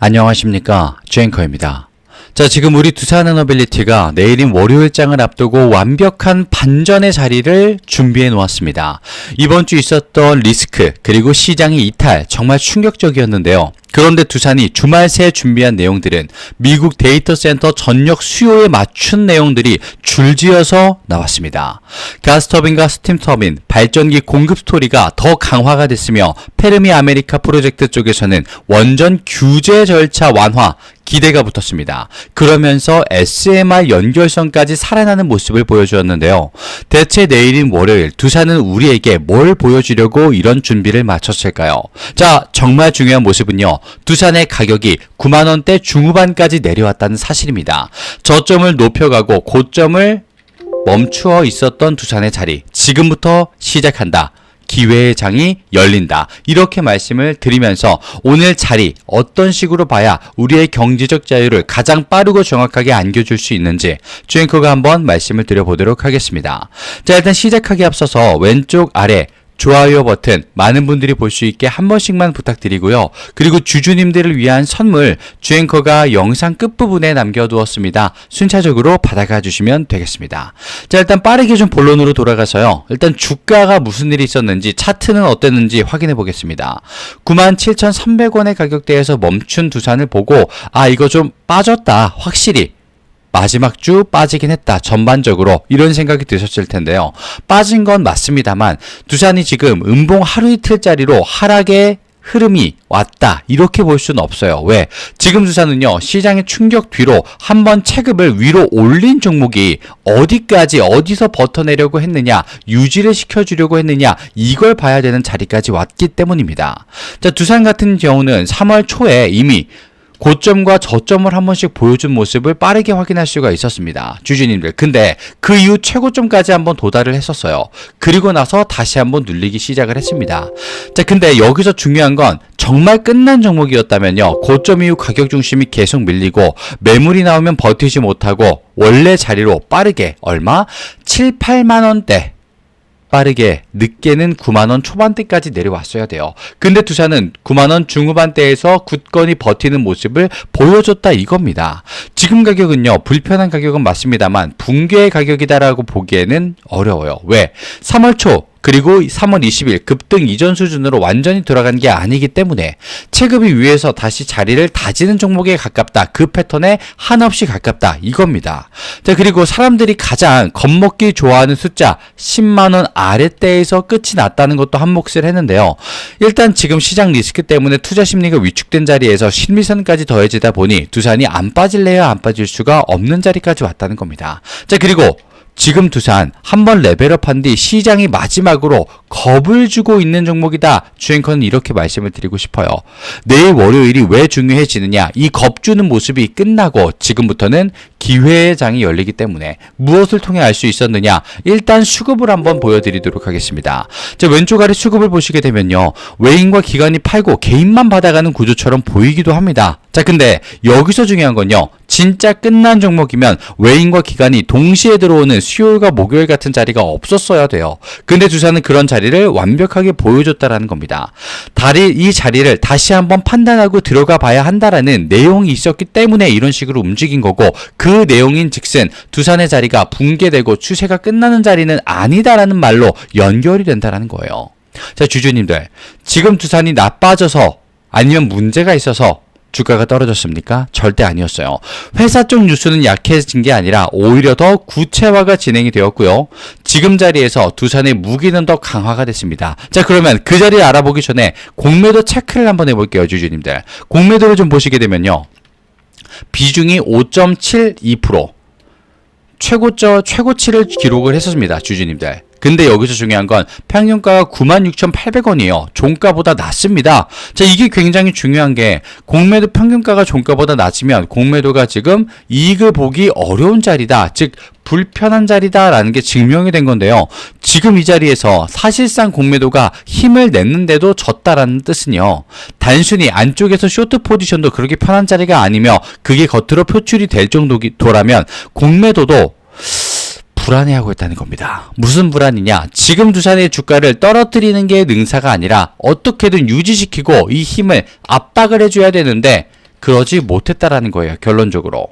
안녕하십니까, 주앵커입니다. 자, 지금 우리 두산에너빌리티가 내일인 월요일장을 앞두고 완벽한 반전의 자리를 준비해 놓았습니다. 이번 주 있었던 리스크 그리고 시장의 이탈 정말 충격적이었는데요. 그런데 두산이 주말 새 준비한 내용들은 미국 데이터 센터 전력 수요에 맞춘 내용들이 줄지어서 나왔습니다. 가스터빈과 스팀터빈, 발전기 공급 스토리가 더 강화가 됐으며 페르미 아메리카 프로젝트 쪽에서는 원전 규제 절차 완화 기대가 붙었습니다. 그러면서 SMR 연결선까지 살아나는 모습을 보여주었는데요. 대체 내일인 월요일 두산은 우리에게 뭘 보여주려고 이런 준비를 마쳤을까요? 자, 정말 중요한 모습은요. 두산의 가격이 9만원대 중후반까지 내려왔다는 사실입니다. 저점을 높여가고 고점을 멈추어 있었던 두산의 자리, 지금부터 시작한다. 기회의 장이 열린다. 이렇게 말씀을 드리면서 오늘 자리 어떤 식으로 봐야 우리의 경제적 자유를 가장 빠르고 정확하게 안겨줄 수 있는지 주앵커가 한번 말씀을 드려보도록 하겠습니다. 자, 일단 시작하기 앞서서 왼쪽 아래 좋아요 버튼 많은 분들이 볼 수 있게 한 번씩만 부탁드리고요. 그리고 주주님들을 위한 선물 주앵커가 영상 끝부분에 남겨두었습니다. 순차적으로 받아가 주시면 되겠습니다. 자, 일단 빠르게 좀 본론으로 돌아가서요. 일단 주가가 무슨 일이 있었는지 차트는 어땠는지 확인해 보겠습니다. 97,300원의 가격대에서 멈춘 두산을 보고 이거 좀 빠졌다. 확실히 마지막 주 빠지긴 했다. 전반적으로 이런 생각이 드셨을 텐데요. 빠진 건 맞습니다만 두산이 지금 음봉 하루 이틀짜리로 하락의 흐름이 왔다. 이렇게 볼 수는 없어요. 왜? 지금 두산은요. 시장의 충격 뒤로 한번 체급을 위로 올린 종목이 어디까지 어디서 버텨내려고 했느냐, 유지를 시켜주려고 했느냐, 이걸 봐야 되는 자리까지 왔기 때문입니다. 자, 두산 같은 경우는 3월 초에 이미 고점과 저점을 한 번씩 보여준 모습을 빠르게 확인할 수가 있었습니다. 주주님들. 근데 그 이후 최고점까지 한번 도달을 했었어요. 그리고 나서 다시 한번 눌리기 시작을 했습니다. 자, 근데 여기서 중요한 건 정말 끝난 종목이었다면요. 고점 이후 가격 중심이 계속 밀리고 매물이 나오면 버티지 못하고 원래 자리로 빠르게 얼마? 7, 8만 원대. 빠르게 늦게는 9만원 초반대까지 내려왔어야 돼요. 근데 두산은 9만원 중후반대에서 굳건히 버티는 모습을 보여줬다 이겁니다. 지금 가격은요. 불편한 가격은 맞습니다만 붕괴의 가격이다라고 보기에는 어려워요. 왜? 3월 초 그리고 3월 20일 급등 이전 수준으로 완전히 돌아간 게 아니기 때문에 체급이 위에서 다시 자리를 다지는 종목에 가깝다. 그 패턴에 한없이 가깝다. 이겁니다. 자, 그리고 사람들이 가장 겁먹기 좋아하는 숫자 10만원 아랫대에서 끝이 났다는 것도 한 몫을 했는데요. 일단 지금 시장 리스크 때문에 투자 심리가 위축된 자리에서 심리선까지 더해지다 보니 두산이 안 빠질래야 안 빠질 수가 없는 자리까지 왔다는 겁니다. 자, 그리고 지금 두산 한번 레벨업한 뒤 시장이 마지막으로 겁을 주고 있는 종목이다. 주앵커는 이렇게 말씀을 드리고 싶어요. 내일 월요일이 왜 중요해지느냐. 이 겁주는 모습이 끝나고 지금부터는 기회의 장이 열리기 때문에 무엇을 통해 알 수 있었느냐. 일단 수급을 한번 보여드리도록 하겠습니다. 자, 왼쪽 아래 수급을 보시게 되면요. 외인과 기관이 팔고 개인만 받아가는 구조처럼 보이기도 합니다. 자, 근데 여기서 중요한 건요. 진짜 끝난 종목이면 외인과 기관이 동시에 들어오는 수요일과 목요일 같은 자리가 없었어야 돼요. 근데 두산은 그런 자리를 완벽하게 보여줬다라는 겁니다. 이 자리를 다시 한번 판단하고 들어가 봐야 한다라는 내용이 있었기 때문에 이런 식으로 움직인 거고 그 내용인 즉슨 두산의 자리가 붕괴되고 추세가 끝나는 자리는 아니다라는 말로 연결이 된다라는 거예요. 자, 주주님들. 지금 두산이 나빠져서 아니면 문제가 있어서 주가가 떨어졌습니까? 절대 아니었어요. 회사 쪽 뉴스는 약해진 게 아니라 오히려 더 구체화가 진행이 되었고요. 지금 자리에서 두산의 무기는 더 강화가 됐습니다. 자, 그러면 그 자리를 알아보기 전에 공매도 체크를 한번 해볼게요. 주주님들. 공매도를 좀 보시게 되면요. 비중이 5.72%. 최고치를 기록을 했었습니다. 주주님들. 근데 여기서 중요한 건 평균가가 96,800원이에요. 종가보다 낮습니다. 자, 이게 굉장히 중요한 게 공매도 평균가가 종가보다 낮으면 공매도가 지금 이익을 보기 어려운 자리다. 즉 불편한 자리다라는 게 증명이 된 건데요. 지금 이 자리에서 사실상 공매도가 힘을 냈는데도 졌다라는 뜻은요. 단순히 안쪽에서 쇼트 포지션도 그렇게 편한 자리가 아니며 그게 겉으로 표출이 될 정도라면 공매도도 불안해하고 있다는 겁니다. 무슨 불안이냐? 지금 두산의 주가를 떨어뜨리는 게 능사가 아니라 어떻게든 유지시키고 이 힘을 압박을 해줘야 되는데 그러지 못했다라는 거예요. 결론적으로.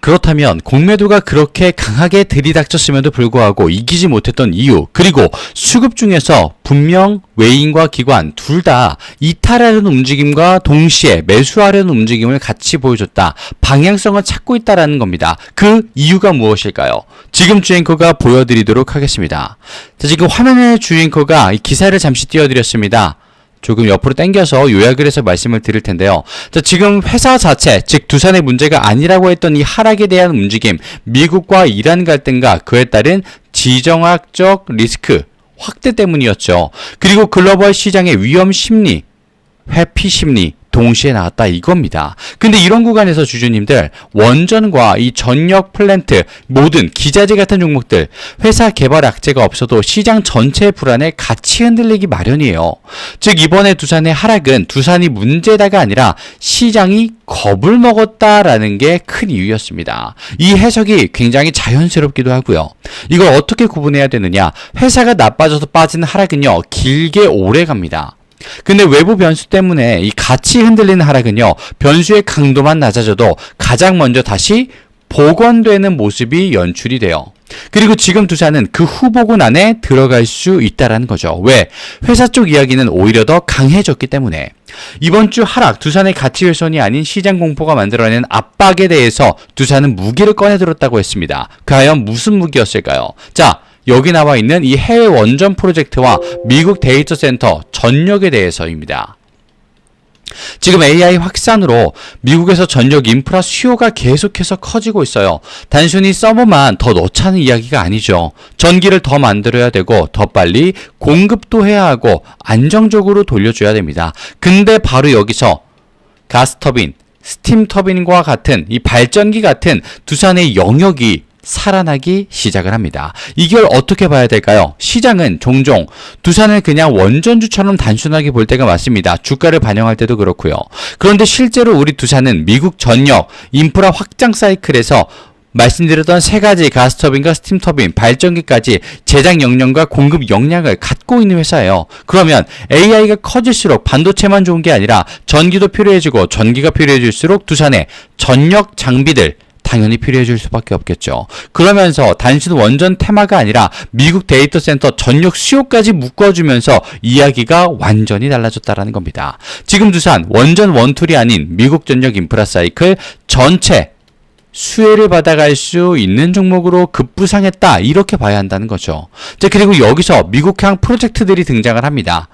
그렇다면 공매도가 그렇게 강하게 들이닥쳤음에도 불구하고 이기지 못했던 이유, 그리고 수급 중에서 분명 외인과 기관 둘 다 이탈하려는 움직임과 동시에 매수하려는 움직임을 같이 보여줬다. 방향성을 찾고 있다라는 겁니다. 그 이유가 무엇일까요? 지금 주앵커가 보여드리도록 하겠습니다. 자, 지금 화면에 주앵커가 이 기사를 잠시 띄워드렸습니다. 조금 옆으로 당겨서 요약을 해서 말씀을 드릴 텐데요. 자, 지금 회사 자체, 즉 두산의 문제가 아니라고 했던 이 하락에 대한 움직임, 미국과 이란 갈등과 그에 따른 지정학적 리스크 확대 때문이었죠. 그리고 글로벌 시장의 위험 심리, 회피 심리 동시에 나왔다 이겁니다. 근데 이런 구간에서 주주님들, 원전과 이 전력 플랜트, 모든 기자재 같은 종목들, 회사 개발 악재가 없어도 시장 전체의 불안에 같이 흔들리기 마련이에요. 즉 이번에 두산의 하락은 두산이 문제다가 아니라 시장이 겁을 먹었다라는 게 큰 이유였습니다. 이 해석이 굉장히 자연스럽기도 하고요. 이걸 어떻게 구분해야 되느냐? 회사가 나빠져서 빠지는 하락은요, 길게 오래 갑니다. 근데 외부 변수 때문에 이 같이 흔들리는 하락은요, 변수의 강도만 낮아져도 가장 먼저 다시 복원되는 모습이 연출이 돼요. 그리고 지금 두산은 그 후보군 안에 들어갈 수 있다라는 거죠. 왜? 회사 쪽 이야기는 오히려 더 강해졌기 때문에. 이번 주 하락, 두산의 가치 훼손이 아닌 시장 공포가 만들어낸 압박에 대해서 두산은 무기를 꺼내들었다고 했습니다. 과연 무슨 무기였을까요? 자, 여기 나와 있는 이 해외 원전 프로젝트와 미국 데이터 센터 전력에 대해서입니다. 지금 AI 확산으로 미국에서 전력 인프라 수요가 계속해서 커지고 있어요. 단순히 서버만 더 넣자는 이야기가 아니죠. 전기를 더 만들어야 되고 더 빨리 공급도 해야 하고 안정적으로 돌려줘야 됩니다. 근데 바로 여기서 가스터빈, 스팀터빈과 같은 이 발전기 같은 두산의 영역이 살아나기 시작을 합니다. 이걸 어떻게 봐야 될까요? 시장은 종종 두산을 그냥 원전주처럼 단순하게 볼 때가 많습니다. 주가를 반영할 때도 그렇고요. 그런데 실제로 우리 두산은 미국 전력 인프라 확장 사이클에서 말씀드렸던 세 가지 가스터빈과 스팀터빈, 발전기까지 제작 역량과 공급 역량을 갖고 있는 회사예요. 그러면 AI가 커질수록 반도체만 좋은 게 아니라 전기도 필요해지고 전기가 필요해질수록 두산의 전력 장비들 당연히 필요해질 수밖에 없겠죠. 그러면서 단순 원전 테마가 아니라 미국 데이터 센터 전력 수요까지 묶어주면서 이야기가 완전히 달라졌다라는 겁니다. 지금 두산 원전 원툴이 아닌 미국 전력 인프라 사이클 전체 수혜를 받아갈 수 있는 종목으로 급부상했다, 이렇게 봐야 한다는 거죠. 자, 그리고 여기서 미국향 프로젝트들이 등장을 합니다.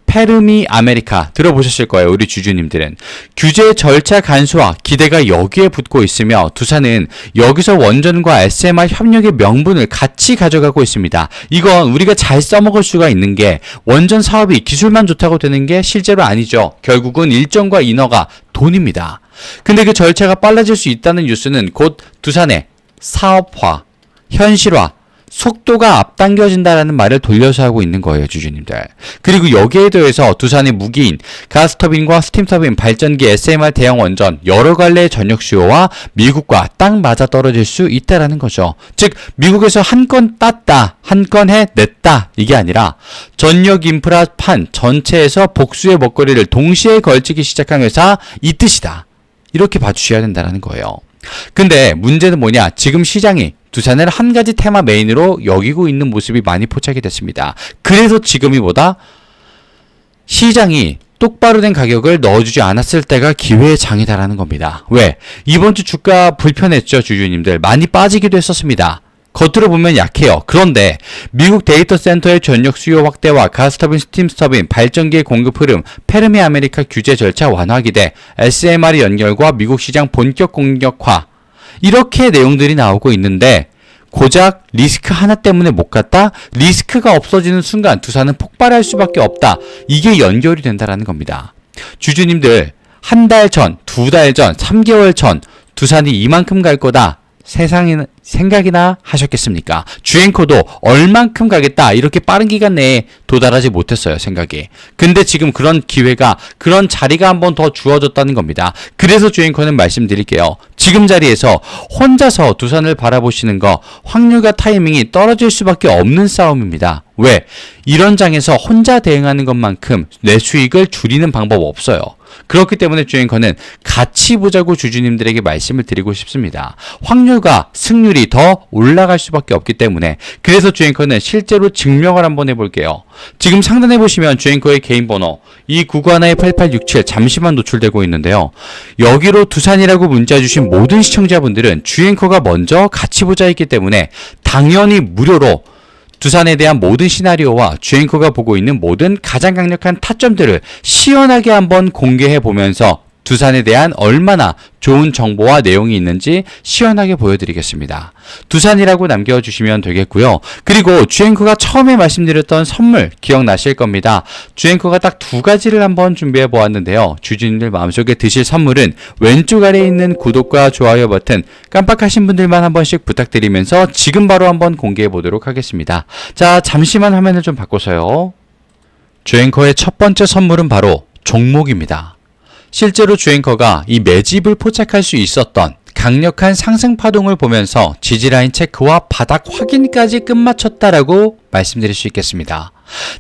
페르미 아메리카 들어보셨을 거예요. 우리 주주님들은. 규제 절차 간소화 기대가 여기에 붙고 있으며 두산은 여기서 원전과 SMR 협력의 명분을 같이 가져가고 있습니다. 이건 우리가 잘 써먹을 수가 있는 게, 원전 사업이 기술만 좋다고 되는 게 실제로 아니죠. 결국은 일정과 인허가, 돈입니다. 근데 그 절차가 빨라질 수 있다는 뉴스는 곧 두산의 사업화, 현실화, 속도가 앞당겨진다라는 말을 돌려서 하고 있는 거예요, 주주님들. 그리고 여기에 더해서 두산의 무기인 가스터빈과 스팀터빈, 발전기, SMR 대형 원전, 여러 갈래의 전력 수요와 미국과 딱 맞아 떨어질 수 있다라는 거죠. 즉 미국에서 한 건 땄다, 한 건 해냈다, 이게 아니라 전력 인프라 판 전체에서 복수의 먹거리를 동시에 걸치기 시작한 회사, 이 뜻이다. 이렇게 봐주셔야 된다는 거예요. 근데 문제는 뭐냐? 지금 시장이 두산을 한 가지 테마 메인으로 여기고 있는 모습이 많이 포착이 됐습니다. 그래서 지금이 보다 시장이 똑바로 된 가격을 넣어주지 않았을 때가 기회의 장이다라는 겁니다. 왜? 이번 주 주가 불편했죠, 주주님들. 많이 빠지기도 했었습니다. 겉으로 보면 약해요. 그런데 미국 데이터 센터의 전력 수요 확대와 가스터빈, 스팀터빈, 발전기의 공급 흐름, 페르미 아메리카 규제 절차 완화 기대, SMR 연결과 미국 시장 본격 공격화, 이렇게 내용들이 나오고 있는데 고작 리스크 하나 때문에 못 갔다? 리스크가 없어지는 순간 두산은 폭발할 수밖에 없다. 이게 연결이 된다라는 겁니다. 주주님들, 한 달 전, 두 달 전, 3개월 전 두산이 이만큼 갈 거다, 세상에 생각이나 하셨겠습니까? 주앵커도 얼만큼 가겠다, 이렇게 빠른 기간 내에 도달하지 못했어요, 생각이. 근데 지금 그런 기회가, 그런 자리가 한 번 더 주어졌다는 겁니다. 그래서 주앵커는 말씀드릴게요. 지금 자리에서 혼자서 두산을 바라보시는 거, 확률과 타이밍이 떨어질 수밖에 없는 싸움입니다. 왜? 이런 장에서 혼자 대응하는 것만큼 내 수익을 줄이는 방법 없어요. 그렇기 때문에 주앵커는 같이 보자고 주주님들에게 말씀을 드리고 싶습니다. 확률과 승률이 더 올라갈 수밖에 없기 때문에. 그래서 주앵커는 실제로 증명을 한번 해볼게요. 지금 상단에 보시면 주앵커의 개인 번호 2991-8867 잠시만 노출되고 있는데요. 여기로 두산이라고 문자 주신 모든 시청자분들은 주앵커가 먼저 같이 보자 했기 때문에 당연히 무료로 두산에 대한 모든 시나리오와 주앵커가 보고 있는 모든 가장 강력한 타점들을 시원하게 한번 공개해 보면서 두산에 대한 얼마나 좋은 정보와 내용이 있는지 시원하게 보여드리겠습니다. 두산이라고 남겨주시면 되겠고요. 그리고 주앵커가 처음에 말씀드렸던 선물 기억나실 겁니다. 주앵커가 딱 두 가지를 한번 준비해 보았는데요. 주주님들 마음속에 드실 선물은 왼쪽 아래에 있는 구독과 좋아요 버튼 깜빡하신 분들만 한 번씩 부탁드리면서 지금 바로 한번 공개해 보도록 하겠습니다. 자, 잠시만 화면을 좀 바꿔서요. 주앵커의 첫 번째 선물은 바로 종목입니다. 실제로 주앵커가 이 매집을 포착할 수 있었던 강력한 상승 파동을 보면서 지지라인 체크와 바닥 확인까지 끝마쳤다라고 말씀드릴 수 있겠습니다.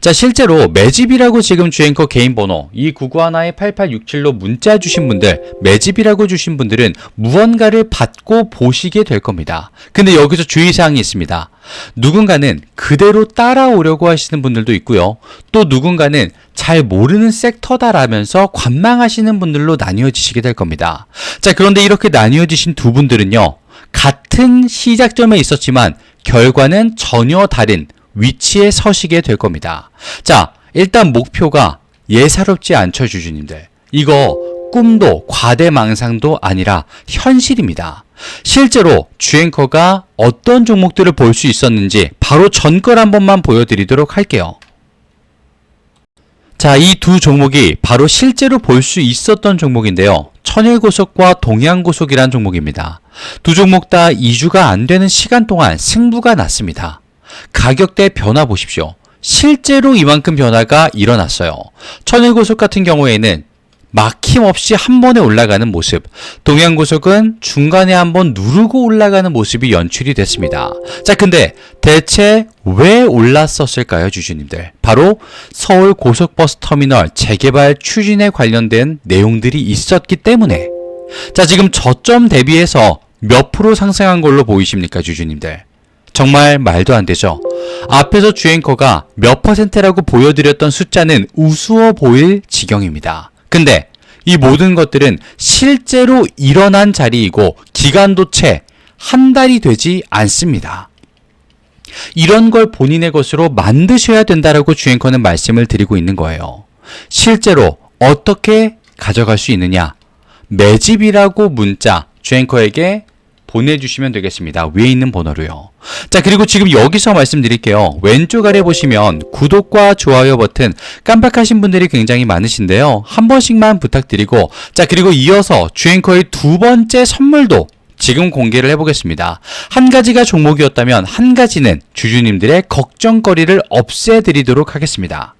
자, 실제로 매집이라고 지금 주앵커 개인 번호 2991-8867로 문자 주신 분들, 매집이라고 주신 분들은 무언가를 받고 보시게 될 겁니다. 근데 여기서 주의사항이 있습니다. 누군가는 그대로 따라오려고 하시는 분들도 있고요. 또 누군가는 잘 모르는 섹터다라면서 관망하시는 분들로 나뉘어지시게 될 겁니다. 자, 그런데 이렇게 나뉘어지신 두 분들은요, 같은 시작점에 있었지만 결과는 전혀 다른 위치에 서시게 될 겁니다. 자, 일단 목표가 예사롭지 않죠, 주주님들. 이거 꿈도 과대망상도 아니라 현실입니다. 실제로 주앵커가 어떤 종목들을 볼 수 있었는지 바로 전걸 한 번만 보여드리도록 할게요. 자, 이 두 종목이 바로 실제로 볼 수 있었던 종목인데요. 천일고속과 동양고속이란 종목입니다. 두 종목 다 2주가 안 되는 시간 동안 승부가 났습니다. 가격대 변화 보십시오. 실제로 이만큼 변화가 일어났어요. 천일고속 같은 경우에는 막힘없이 한 번에 올라가는 모습, 동양고속은 중간에 한번 누르고 올라가는 모습이 연출이 됐습니다. 자, 근데 대체 왜 올랐었을까요, 주주님들? 바로 서울 고속버스 터미널 재개발 추진에 관련된 내용들이 있었기 때문에. 자, 지금 저점 대비해서 몇 프로 상승한 걸로 보이십니까, 주주님들? 정말 말도 안 되죠. 앞에서 주앵커가 몇 퍼센트라고 보여드렸던 숫자는 우스워 보일 지경입니다. 근데 이 모든 것들은 실제로 일어난 자리이고 기간도 채 한 달이 되지 않습니다. 이런 걸 본인의 것으로 만드셔야 된다라고 주앵커는 말씀을 드리고 있는 거예요. 실제로 어떻게 가져갈 수 있느냐? 매집이라고 문자 주앵커에게 보내주시면 되겠습니다. 위에 있는 번호로요. 자, 그리고 지금 여기서 말씀드릴게요. 왼쪽 아래 보시면 구독과 좋아요 버튼 깜빡하신 분들이 굉장히 많으신데요. 한 번씩만 부탁드리고, 자, 그리고 이어서 주앵커의 두 번째 선물도 지금 공개를 해보겠습니다. 한 가지가 종목이었다면 한 가지는 주주님들의 걱정거리를 없애드리도록 하겠습니다.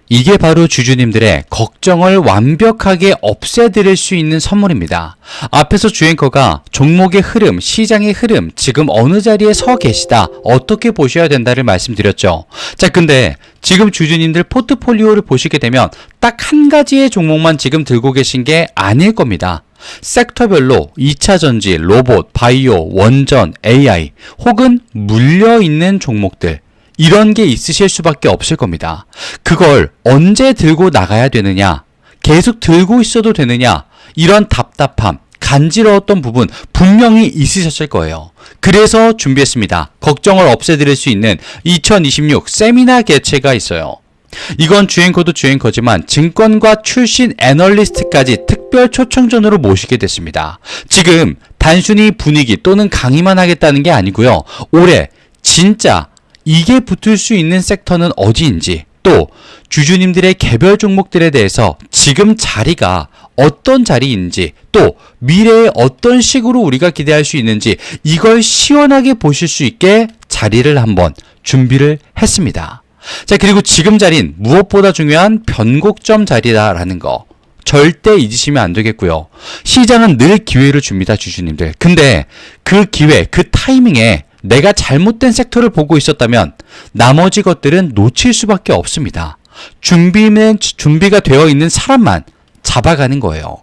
이게 바로 주주님들의 걱정을 완벽하게 없애드릴 수 있는 선물입니다. 앞에서 주앵커가 종목의 흐름, 시장의 흐름, 지금 어느 자리에 서 계시다, 어떻게 보셔야 된다를 말씀드렸죠. 자, 근데 지금 주주님들 포트폴리오를 보시게 되면 딱 한 가지의 종목만 지금 들고 계신 게 아닐 겁니다. 섹터별로 2차전지, 로봇, 바이오, 원전, AI 혹은 물려있는 종목들, 이런 게 있으실 수밖에 없을 겁니다. 그걸 언제 들고 나가야 되느냐, 계속 들고 있어도 되느냐, 이런 답답함, 간지러웠던 부분 분명히 있으셨을 거예요. 그래서 준비했습니다. 걱정을 없애드릴 수 있는 2026 세미나 개최가 있어요. 이건 주앵커도 주앵커지만 증권가 출신 애널리스트까지 특별 초청전으로 모시게 됐습니다. 지금 단순히 분위기 또는 강의만 하겠다는 게 아니고요. 올해 진짜 이게 붙을 수 있는 섹터는 어디인지, 또 주주님들의 개별 종목들에 대해서 지금 자리가 어떤 자리인지, 또 미래에 어떤 식으로 우리가 기대할 수 있는지, 이걸 시원하게 보실 수 있게 자리를 한번 준비를 했습니다. 자, 그리고 지금 자리는 무엇보다 중요한 변곡점 자리다라는 거 절대 잊으시면 안 되겠고요. 시장은 늘 기회를 줍니다, 주주님들. 근데 그 기회, 그 타이밍에 내가 잘못된 섹터를 보고 있었다면 나머지 것들은 놓칠 수밖에 없습니다. 준비가 되어 있는 사람만 잡아가는 거예요.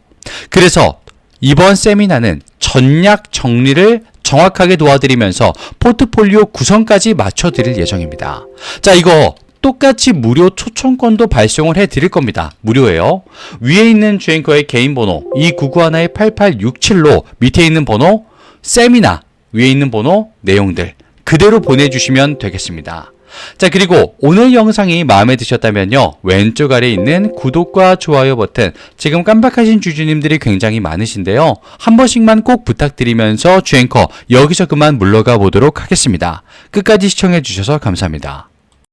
그래서 이번 세미나는 전략 정리를 정확하게 도와드리면서 포트폴리오 구성까지 맞춰드릴 예정입니다. 자, 이거 똑같이 무료 초청권도 발송을 해드릴 겁니다. 무료예요. 위에 있는 주앵커의 개인 번호 2991-8867로 밑에 있는 번호 세미나 위에 있는 번호 내용들 그대로 보내주시면 되겠습니다. 자, 그리고 오늘 영상이 마음에 드셨다면요, 왼쪽 아래에 있는 구독과 좋아요 버튼, 지금 깜빡하신 주주님들이 굉장히 많으신데요, 한 번씩만 꼭 부탁드리면서 주앵커 여기서 그만 물러가 보도록 하겠습니다. 끝까지 시청해 주셔서 감사합니다.